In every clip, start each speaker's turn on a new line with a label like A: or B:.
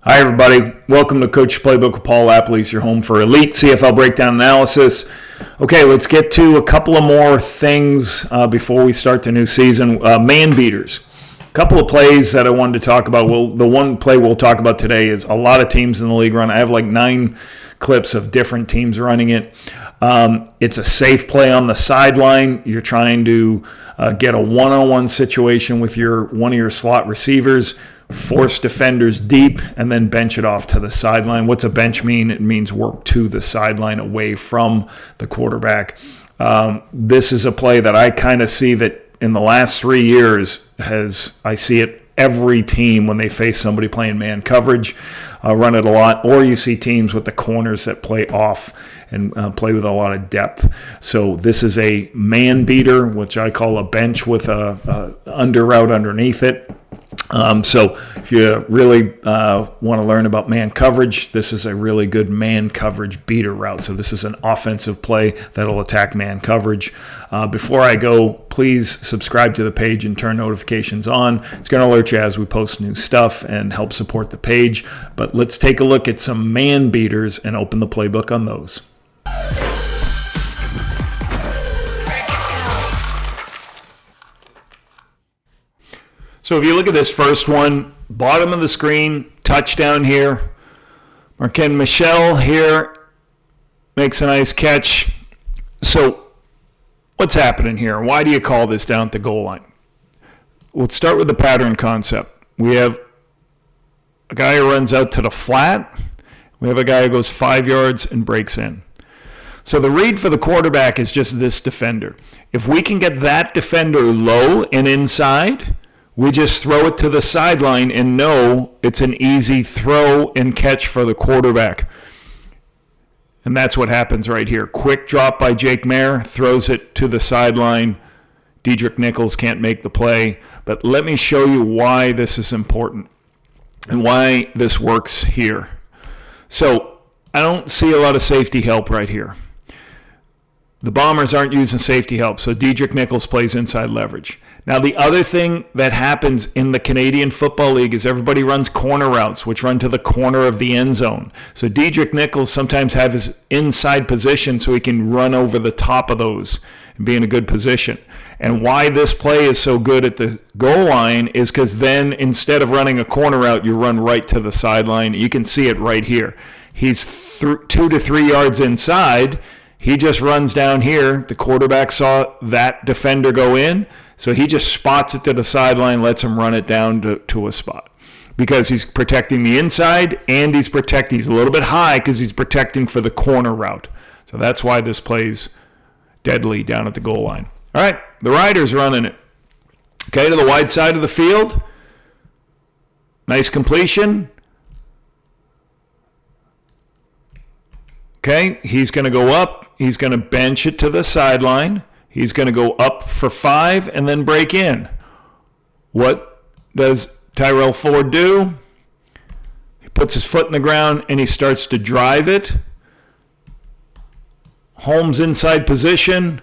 A: Hi, everybody. Welcome to Coach's Playbook with Paul LaPolice, your home for elite CFL breakdown analysis. Okay, let's get to a couple of more things before we start the new season. Man beaters. A couple of plays that I wanted to talk about. Well, the one play we'll talk about today is a lot of teams in the league run. I have like 9 clips of different teams running it. It's a safe play on the sideline. You're trying to get a one-on-one situation with one of your slot receivers, force defenders deep, and then bench it off to the sideline. What's a bench mean? It means work to the sideline away from the quarterback. This is a play that I kind of see that in the last 3 years I see it every team when they face somebody playing man coverage, run it a lot, or you see teams with the corners that play off and play with a lot of depth. So this is a man beater, which I call a bench with a under route underneath it. So if you really want to learn about man coverage, this is a really good man coverage beater route. So this is an offensive play that'll attack man coverage. Before I go, please subscribe to the page and turn notifications on. It's going to alert you as we post new stuff and help support the page. But let's take a look at some man beaters and open the playbook on those. So if you look at this first one, bottom of the screen, touchdown here. Marquand Michel here makes a nice catch. So what's happening here? Why do you call this down at the goal line? Let's start with the pattern concept. We have a guy who runs out to the flat. We have a guy who goes 5 yards and breaks in. So the read for the quarterback is just this defender. If we can get that defender low and inside, we just throw it to the sideline and know it's an easy throw and catch for the quarterback. And that's what happens right here. Quick drop by Jake Mayer, throws it to the sideline. Nichols can't make the play. But let me show you why this is important and why this works here. So I don't see a lot of safety help right here. The Bombers aren't using safety help, so Nichols plays inside leverage. Now, the other thing that happens in the Canadian Football League is everybody runs corner routes, which run to the corner of the end zone. So Nichols sometimes has his inside position so he can run over the top of those and be in a good position. And why this play is so good at the goal line is because then instead of running a corner route, you run right to the sideline. You can see it right here. He's 2 to 3 yards inside. He just runs down here. The quarterback saw that defender go in, so he just spots it to the sideline, lets him run it down to a spot. Because he's protecting the inside, and he's a little bit high because he's protecting for the corner route. So that's why this plays deadly down at the goal line. All right, the Riders running it. Okay, to the wide side of the field. Nice completion. Okay, he's going to go up. He's going to bench it to the sideline. He's going to go up for 5 and then break in. What does Tyrell Ford do? He puts his foot in the ground and he starts to drive it. Holmes inside position.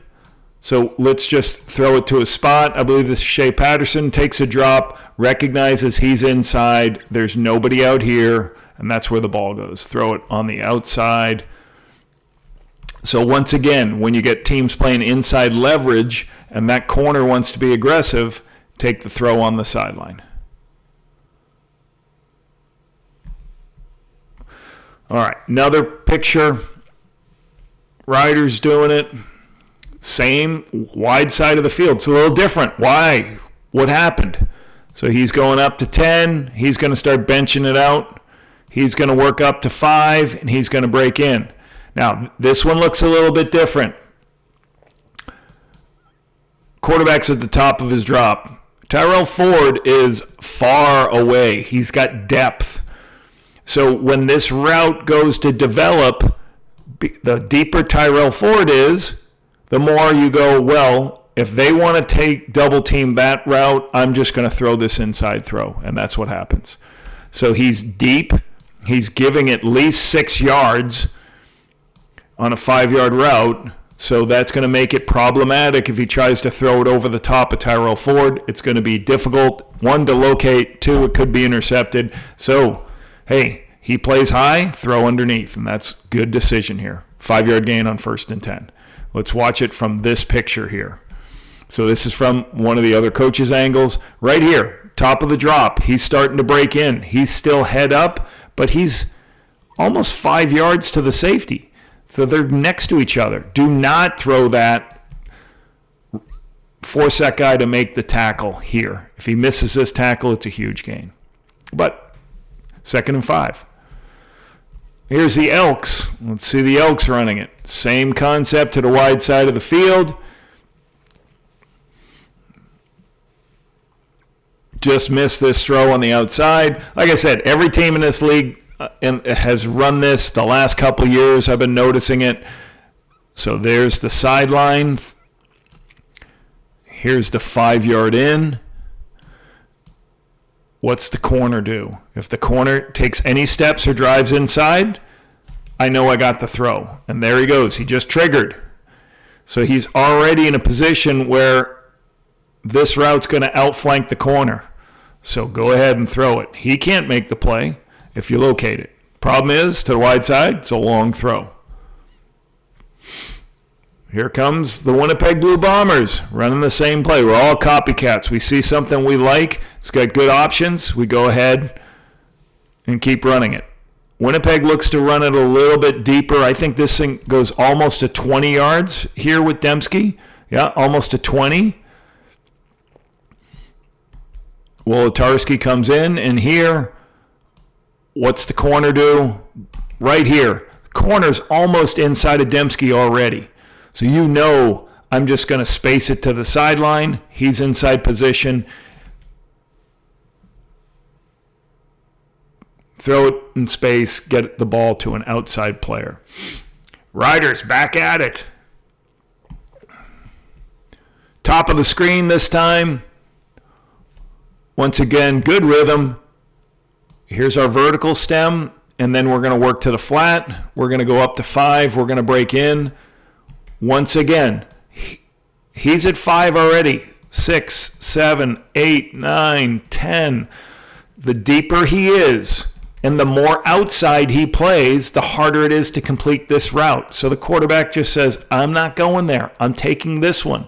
A: So let's just throw it to a spot. I believe this is Shea Patterson. Takes a drop, recognizes he's inside. There's nobody out here, and that's where the ball goes. Throw it on the outside. So once again, when you get teams playing inside leverage and that corner wants to be aggressive, take the throw on the sideline. All right, another picture. Riders doing it. Same wide side of the field. It's a little different. Why? What happened? So he's going up to 10. He's going to start benching it out. He's going to work up to 5, and he's going to break in. Now, this one looks a little bit different. Quarterback's at the top of his drop. Tyrell Ford is far away. He's got depth. So when this route goes to develop, the deeper Tyrell Ford is, the more you go, well, if they want to double team that route, I'm just going to throw this inside throw. And that's what happens. So he's deep. He's giving at least 6 yards on a 5-yard route. So that's going to make it problematic if he tries to throw it over the top of Tyrell Ford. It's going to be difficult, 1, to locate, 2, it could be intercepted. So Hey, he plays high, throw underneath, and that's good decision here. 5-yard gain on 1st and 10. Let's watch it from this picture here. So this is from one of the other coaches' angles. Right here, top of the drop, he's starting to break in. He's still head up, but he's almost 5 yards to the safety. So they're next to each other. Do not throw that. Force that guy to make the tackle here. If he misses this tackle, it's a huge gain. But 2nd and 5. Here's the Elks. Let's see the Elks running it. Same concept to the wide side of the field. Just missed this throw on the outside. Like I said, every team in this league has run this the last couple years. I've been noticing it. So there's the sideline. Here's the 5-yard in. What's the corner do? If the corner takes any steps or drives inside, I know I got the throw. And there he goes. He just triggered. So he's already in a position where this route's going to outflank the corner. So go ahead and throw it. He can't make the play if you locate it. Problem is, to the wide side, it's a long throw. Here comes the Winnipeg Blue Bombers running the same play. We're all copycats. We see something we like. It's got good options. We go ahead and keep running it. Winnipeg looks to run it a little bit deeper. I think this thing goes almost to 20 yards here with Dembski. Yeah, almost to 20. Wolotarski comes in, and here, what's the corner do? Right here. The corner's almost inside of Dembski already. So you know I'm just going to space it to the sideline. He's inside position. Throw it in space, get the ball to an outside player. Riders back at it. Top of the screen this time. Once again, good rhythm. Here's our vertical stem, and then we're going to work to the flat. We're going to go up to 5. We're going to break in. Once again, he's at 5 already. 6, 7, 8, 9, 10. The deeper he is and the more outside he plays, the harder it is to complete this route. So the quarterback just says, I'm not going there. I'm taking this one.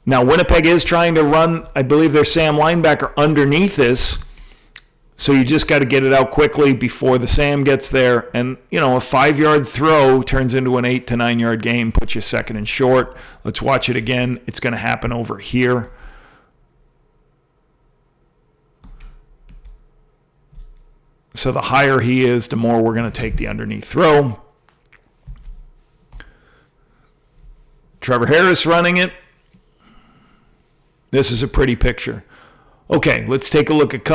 A: Now, Winnipeg is trying to run, I believe, their Sam linebacker underneath this. So you just got to get it out quickly before the Sam gets there. And, a 5-yard throw turns into an 8 to 9-yard gain, puts you 2nd and short. Let's watch it again. It's going to happen over here. So the higher he is, the more we're going to take the underneath throw. Trevor Harris running it. This is a pretty picture. Okay, let's take a look at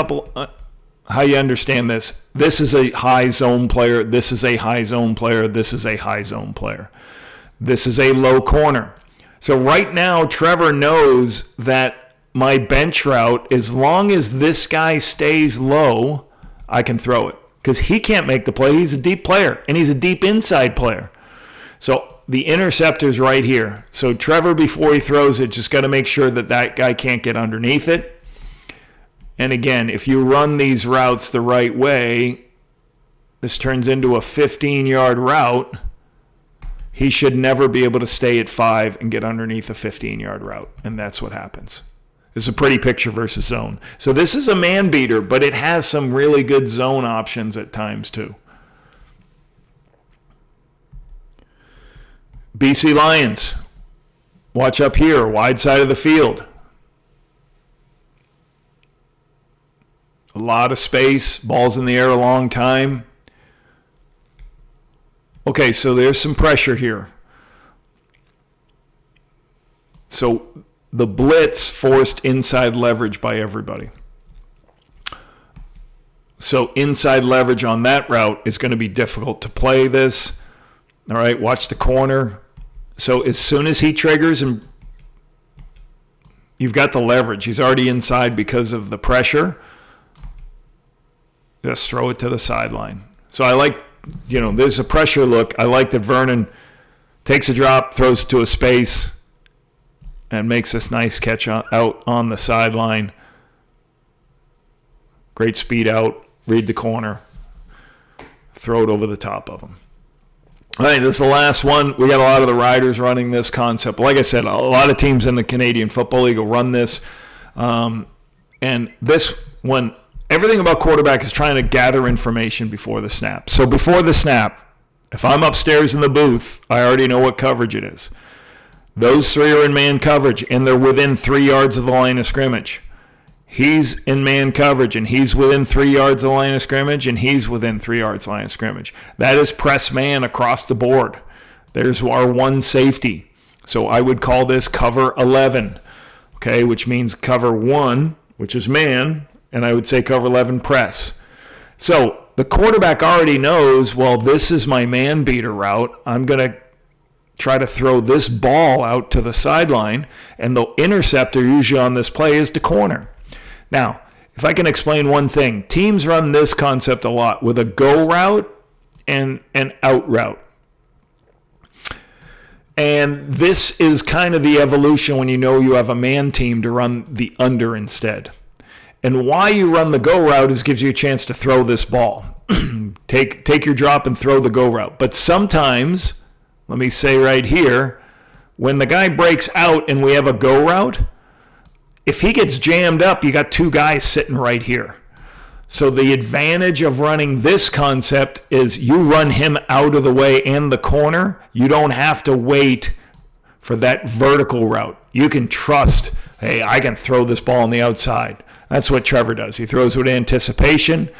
A: how you understand this. This is a high zone player. This is a high zone player. This is a high zone player. This is a low corner. So right now, Trevor knows that my bench route, as long as this guy stays low, I can throw it. Because he can't make the play. He's a deep player, and he's a deep inside player. So the interceptor's right here. So Trevor, before he throws it, just got to make sure that that guy can't get underneath it. And again, if you run these routes the right way, this turns into a 15-yard route. He should never be able to stay at 5 and get underneath a 15-yard route. And that's what happens. It's a pretty picture versus zone. So this is a man beater, but it has some really good zone options at times too. BC Lions. Watch up here, wide side of the field. A lot of space, balls in the air a long time. Okay, so there's some pressure here. So the blitz forced inside leverage by everybody. So inside leverage on that route is going to be difficult to play this. All right, watch the corner. So as soon as he triggers, and you've got the leverage. He's already inside because of the pressure. Just throw it to the sideline. So I like, there's a pressure look. I like that Vernon takes a drop, throws it to a space, and makes this nice catch out on the sideline. Great speed out. Read the corner. throw it over the top of them. All right, this is the last one. We got a lot of the riders running this concept. Like I said, a lot of teams in the Canadian Football League will run this. And this one, everything about quarterback is trying to gather information before the snap. So before the snap, if I'm upstairs in the booth, I already know what coverage it is. Those three are in man coverage, and they're within 3 yards of the line of scrimmage. He's in man coverage, and he's within 3 yards of the line of scrimmage, and he's within 3 yards of the line of scrimmage. That is press man across the board. There's our one safety. So I would call this cover 11, okay, which means cover 1, which is man, and I would say cover 11 press. So the quarterback already knows, well, this is my man beater route. I'm going to try to throw this ball out to the sideline, and the interceptor usually on this play is the corner. Now, if I can explain one thing, teams run this concept a lot with a go route and an out route. And this is kind of the evolution when you know you have a man team to run the under instead. And why you run the go route is gives you a chance to throw this ball. Take your drop and throw the go route. But sometimes, let me say right here, when the guy breaks out and we have a go route, if he gets jammed up, you got two guys sitting right here. So the advantage of running this concept is you run him out of the way and the corner. You don't have to wait for that vertical route. You can trust, hey, I can throw this ball on the outside. That's what Trevor does. He throws with anticipation.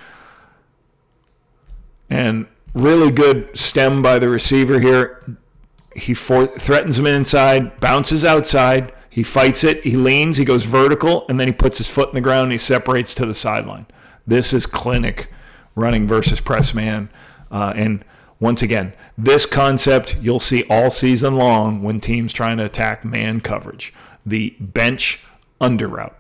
A: And really good stem by the receiver here. He threatens him inside, bounces outside. He fights it, he leans, he goes vertical, and then he puts his foot in the ground and he separates to the sideline. This is clinic running versus press man. And once again, this concept you'll see all season long when teams trying to attack man coverage. The bench under route.